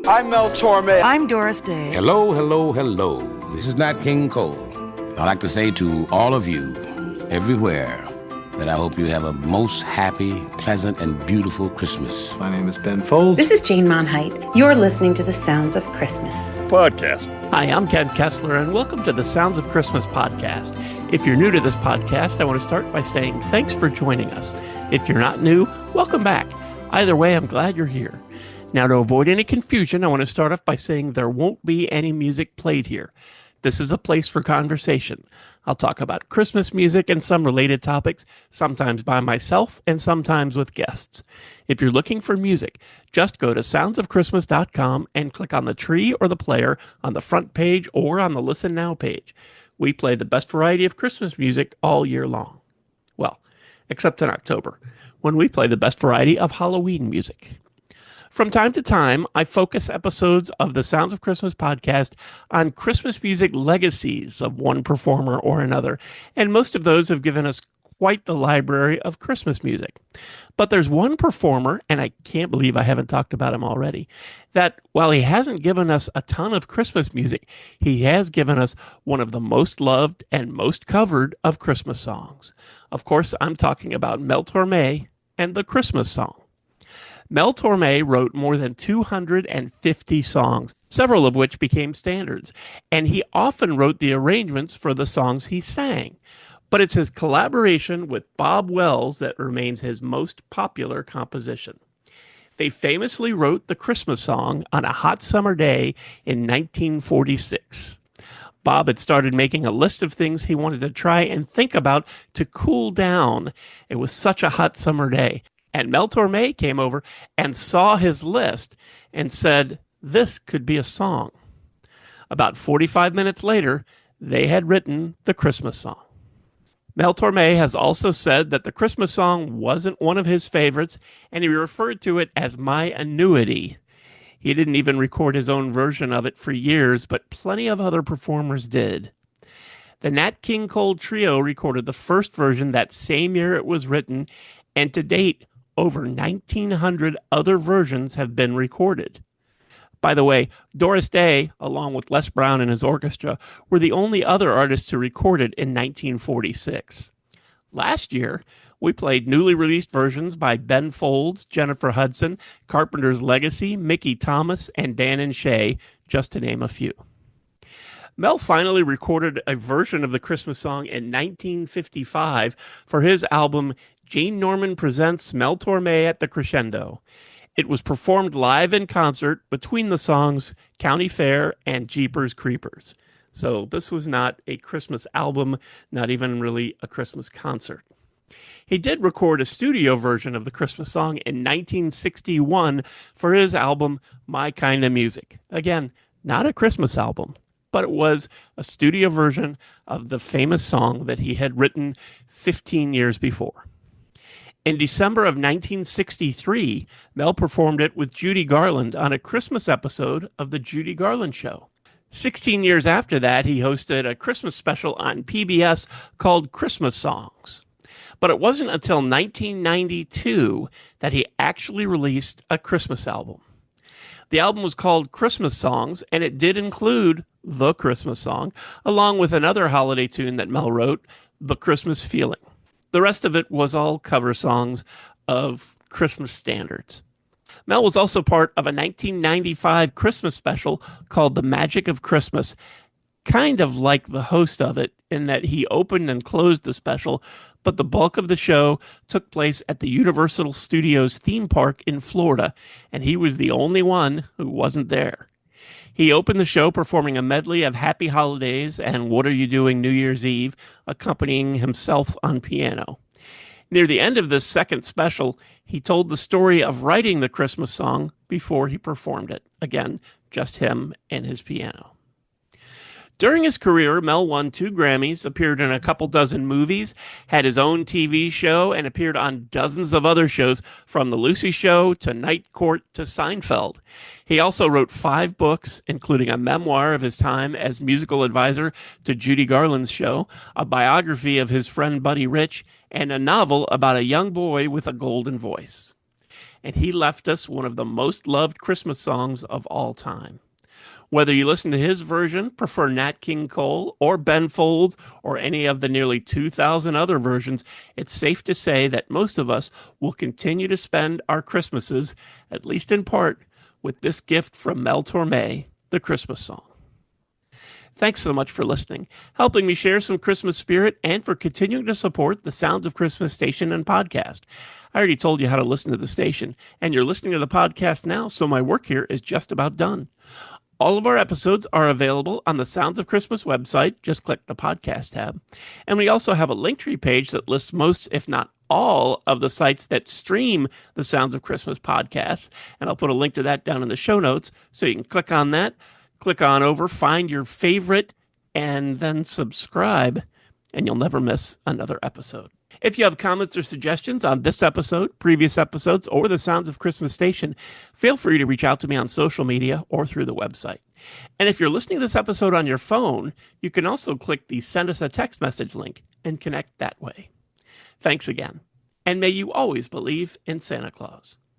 I'm Mel Tormé. I'm Doris Day. Hello, hello, hello. This is Nat King Cole. I'd like to say to all of you, everywhere, that I hope you have a most happy, pleasant, and beautiful Christmas. My name is Ben Folds. This is Jane Monheit. You're listening to The Sounds of Christmas podcast. Hi, I'm Ken Kessler, and welcome to the Sounds of Christmas podcast. If you're new to this podcast, I want to start by saying thanks for joining us. If you're not new, welcome back. Either way, I'm glad you're here. Now, to avoid any confusion, I want to start off by saying there won't be any music played here. This is a place for conversation. I'll talk about Christmas music and some related topics, sometimes by myself and sometimes with guests. If you're looking for music, just go to soundsofchristmas.com and click on the tree or the player on the front page or on the Listen Now page. We play the best variety of Christmas music all year long. Well, except in October, when we play the best variety of Halloween music. From time to time, I focus episodes of the Sounds of Christmas podcast on Christmas music legacies of one performer or another, and most of those have given us quite the library of Christmas music. But there's one performer, and I can't believe I haven't talked about him already, that while he hasn't given us a ton of Christmas music, he has given us one of the most loved and most covered of Christmas songs. Of course, I'm talking about Mel Tormé and the Christmas song. Mel Tormé wrote more than 250 songs, several of which became standards, and he often wrote the arrangements for the songs he sang. But it's his collaboration with Bob Wells that remains his most popular composition. They famously wrote the Christmas song on a hot summer day in 1946. Bob had started making a list of things he wanted to try and think about to cool down. It was such a hot summer day. And Mel Tormé came over and saw his list and said, this could be a song. About 45 minutes later, they had written the Christmas song. Mel Tormé has also said that the Christmas song wasn't one of his favorites, and he referred to it as my annuity. He didn't even record his own version of it for years, but plenty of other performers did. The Nat King Cole Trio recorded the first version that same year it was written, and to date, over 1,900 other versions have been recorded. By the way, Doris Day, along with Les Brown and his orchestra, were the only other artists to record it in 1946. Last year, we played newly released versions by Ben Folds, Jennifer Hudson, Carpenter's Legacy, Mickey Thomas, and Dan and Shay, just to name a few. Mel finally recorded a version of the Christmas song in 1955 for his album Gene Norman Presents Mel Tormé at the Crescendo. It was performed live in concert between the songs County Fair and Jeepers Creepers. So this was not a Christmas album, not even really a Christmas concert. He did record a studio version of the Christmas song in 1961 for his album My Kind of Music. Again, not a Christmas album, but it was a studio version of the famous song that he had written 15 years before. In December of 1963, Mel performed it with Judy Garland on a Christmas episode of The Judy Garland Show. 16 years after that, he hosted a Christmas special on PBS called Christmas Songs. But it wasn't until 1992 that he actually released a Christmas album. The album was called Christmas Songs, and it did include the Christmas song, along with another holiday tune that Mel wrote, The Christmas Feeling. The rest of it was all cover songs of Christmas standards. Mel was also part of a 1995 Christmas special called The Magic of Christmas, kind of like the host of it in that he opened and closed the special, but the bulk of the show took place at the Universal Studios theme park in Florida, and he was the only one who wasn't there. He opened the show performing a medley of Happy Holidays and What Are You Doing New Year's Eve, accompanying himself on piano. Near the end of this second special, he told the story of writing the Christmas song before he performed it. Again, just him and his piano. During his career, Mel won 2 Grammys, appeared in a couple dozen movies, had his own TV show, and appeared on dozens of other shows from The Lucy Show to Night Court to Seinfeld. He also wrote 5 books, including a memoir of his time as musical advisor to Judy Garland's show, a biography of his friend Buddy Rich, and a novel about a young boy with a golden voice. and he left us one of the most loved Christmas songs of all time. Whether you listen to his version, prefer Nat King Cole, or Ben Folds, or any of the nearly 2,000 other versions, it's safe to say that most of us will continue to spend our Christmases, at least in part, with this gift from Mel Tormé, the Christmas song. Thanks so much for listening, helping me share some Christmas spirit, and for continuing to support the Sounds of Christmas station and podcast. I already told you how to listen to the station, and you're listening to the podcast now, so my work here is just about done. All of our episodes are available on the Sounds of Christmas website. Just click the podcast tab. And we also have a Linktree page that lists most, if not all, of the sites that stream the Sounds of Christmas podcast. And I'll put a link to that down in the show notes, so you can click on that, click on over, find your favorite, and then subscribe, and you'll never miss another episode. If you have comments or suggestions on this episode, previous episodes, or the Sounds of Christmas station, feel free to reach out to me on social media or through the website. And if you're listening to this episode on your phone, you can also click the Send Us a Text Message link and connect that way. Thanks again, and may you always believe in Santa Claus.